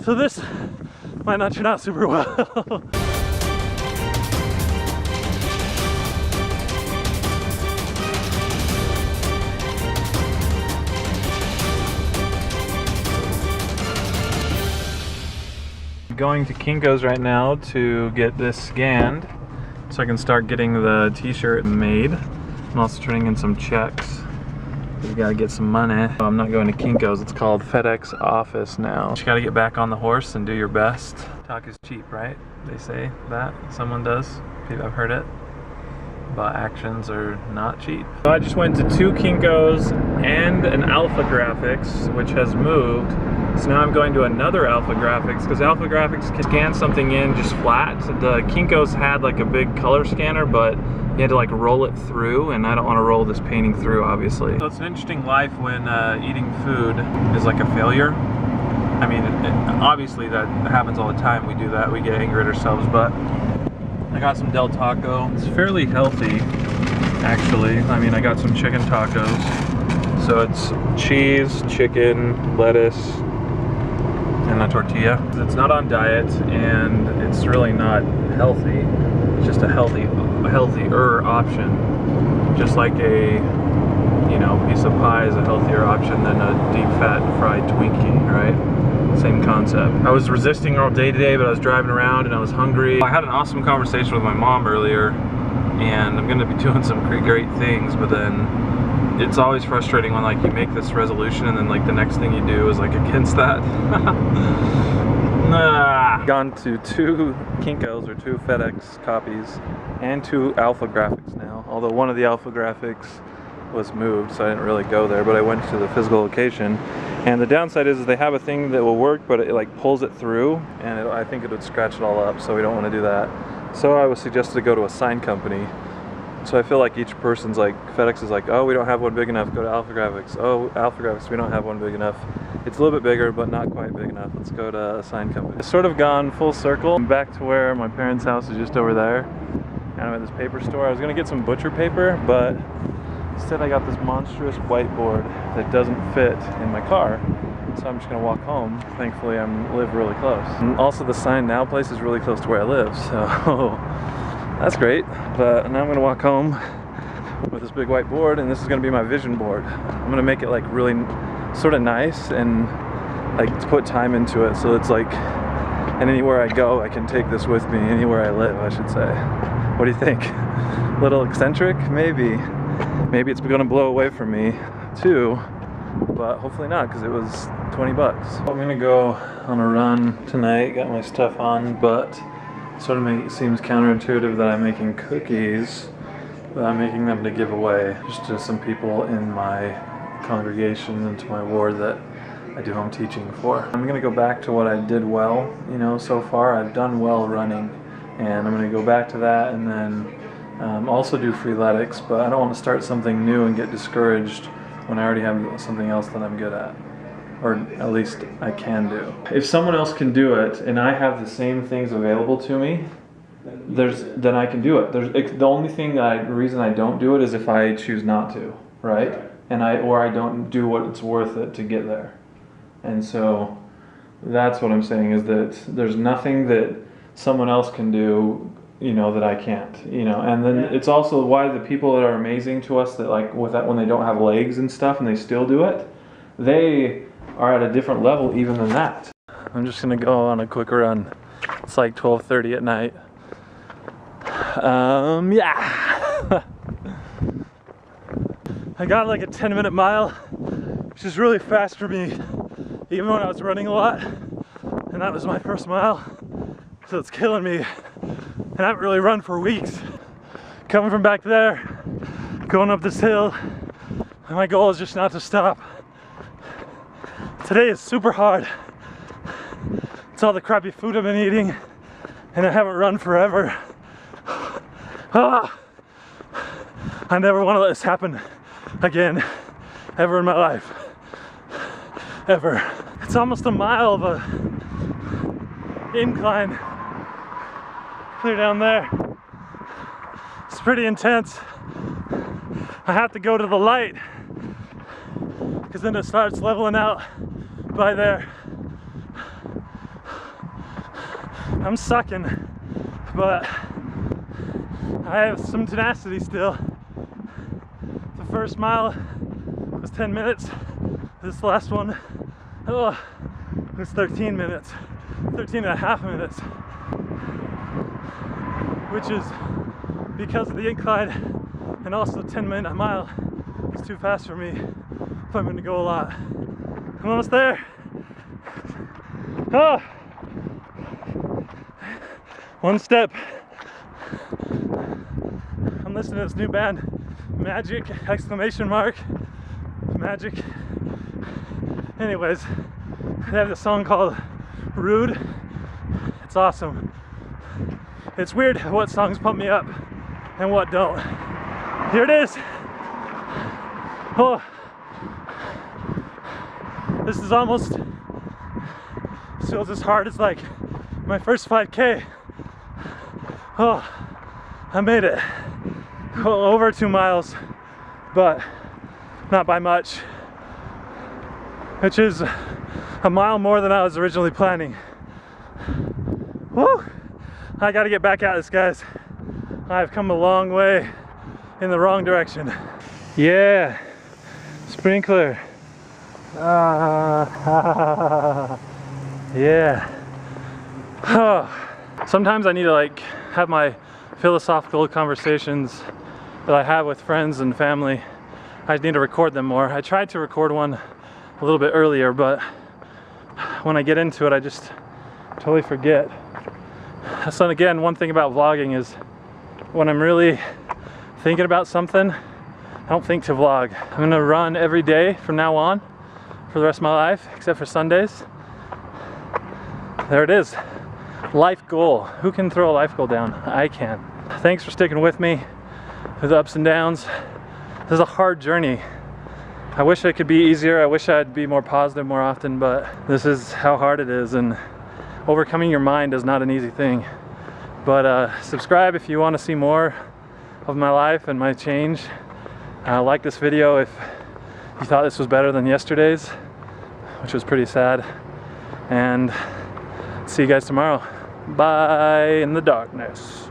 So this might not turn out super well. Going to Kinko's right now to get this scanned so I can start getting the t-shirt made. I'm also turning in some checks. We gotta get some money. I'm not going to Kinko's, it's called FedEx Office now. You gotta get back on the horse and do your best. Talk is cheap, right? They say that, someone does. I've heard it. But actions are not cheap. So I just went to 2 Kinko's and an Alpha Graphics, which has moved. So now I'm going to another Alpha Graphics, because Alpha Graphics can scan something in just flat. The Kinko's had like a big color scanner, but you had to like roll it through, and I don't want to roll this painting through, obviously. So it's an interesting life when eating food is like a failure. I mean, obviously that happens all the time. We do that, we get angry at ourselves, but I got some Del Taco. It's fairly healthy, actually. I mean, I got some chicken tacos. So it's cheese, chicken, lettuce, and a tortilla. It's not on diet, and it's really not healthy. It's just a healthier option. Just like a, you know, piece of pie is a healthier option than a deep fat fried Twinkie, right? Same concept. I was resisting all day today, but I was driving around and I was hungry. I had an awesome conversation with my mom earlier, and I'm gonna be doing some great things, but then it's always frustrating when like you make this resolution and then like the next thing you do is like against that. Gone to 2 Kinko's or 2 FedEx copies and 2 Alpha Graphics now. Although one of the Alpha Graphics was moved, so I didn't really go there, but I went to the physical location. And the downside is they have a thing that will work, but it like pulls it through, and I think it would scratch it all up, so we don't want to do that. So I was suggested to go to a sign company. So I feel like each person's like, FedEx is like, oh, we don't have one big enough, go to Alpha Graphics. Oh, Alpha Graphics, we don't have one big enough. It's a little bit bigger, but not quite big enough. Let's go to a sign company. It's sort of gone full circle. I'm back to where my parents' house is just over there. And I'm at this paper store. I was gonna get some butcher paper, but instead I got this monstrous whiteboard that doesn't fit in my car. So I'm just gonna walk home. Thankfully, I live really close. And also the Sign Now place is really close to where I live, so that's great. But now I'm gonna walk home with this big whiteboard, and this is gonna be my vision board. I'm gonna make it like really sort of nice and like put time into it, so it's like, and anywhere I go I can take this with me, anywhere I live, I should say. What do you think? A little eccentric? Maybe it's gonna blow away from me too, but hopefully not, because it was 20 bucks. I'm gonna go on a run tonight, got my stuff on, but it sort of seems counterintuitive that I'm making cookies, but I'm making them to give away just to some people in my congregation and to my ward that I do home teaching for. I'm gonna go back to what I did well, you know, so far. I've done well running, and I'm gonna go back to that, and then also do freeletics, but I don't want to start something new and get discouraged when I already have something else that I'm good at, or at least I can do. If someone else can do it and I have the same things available to me, then I can do it. The only thing reason I don't do it is if I choose not to, right? And I don't do what it's worth it to get there. And so that's what I'm saying, is that there's nothing that someone else can do, you know, that I can't, you know. And then it's also why the people that are amazing to us, that like with that, when they don't have legs and stuff and they still do it, they are at a different level even than that. I'm just gonna go on a quick run. It's like 12:30 at night. Yeah. I got like a 10-minute mile, which is really fast for me, even when I was running a lot. And that was my first mile, so it's killing me. And I haven't really run for weeks. Coming from back there, going up this hill, and my goal is just not to stop. Today is super hard. It's all the crappy food I've been eating, and I haven't run forever. I never want to let this happen again, ever in my life, ever. It's almost a mile of a incline clear down there. It's pretty intense. I have to go to the light because then it starts leveling out by there. I'm sucking, but I have some tenacity still. The first mile was 10 minutes. This last one, oh, was 13 minutes. 13 and a half minutes. Which is because of the incline and also 10-minute mile. It's too fast for me if I'm going to go a lot. I'm almost there. Oh. One step. I'm listening to this new band, Magic, exclamation mark, Magic. Anyways, they have this song called Rude. It's awesome. It's weird what songs pump me up and what don't. Here it is. Oh. This is almost, feels as hard as like my first 5K. Oh, I made it. Over 2 miles, but not by much, which is a mile more than I was originally planning. Woo! I gotta get back at this, guys. I've come a long way in the wrong direction. Yeah, sprinkler. Yeah. Oh. Sometimes I need to like have my philosophical conversations that I have with friends and family. I need to record them more. I tried to record one a little bit earlier, but when I get into it, I just totally forget. So again, one thing about vlogging is when I'm really thinking about something, I don't think to vlog. I'm gonna run every day from now on for the rest of my life, except for Sundays. There it is. Life goal. Who can throw a life goal down? I can. Thanks for sticking with me through the ups and downs. This is a hard journey. I wish it could be easier. I wish I'd be more positive more often, but this is how hard it is, and overcoming your mind is not an easy thing. But subscribe if you want to see more of my life and my change. Like this video if you thought this was better than yesterday's, which was pretty sad. And see you guys tomorrow. Bye in the darkness.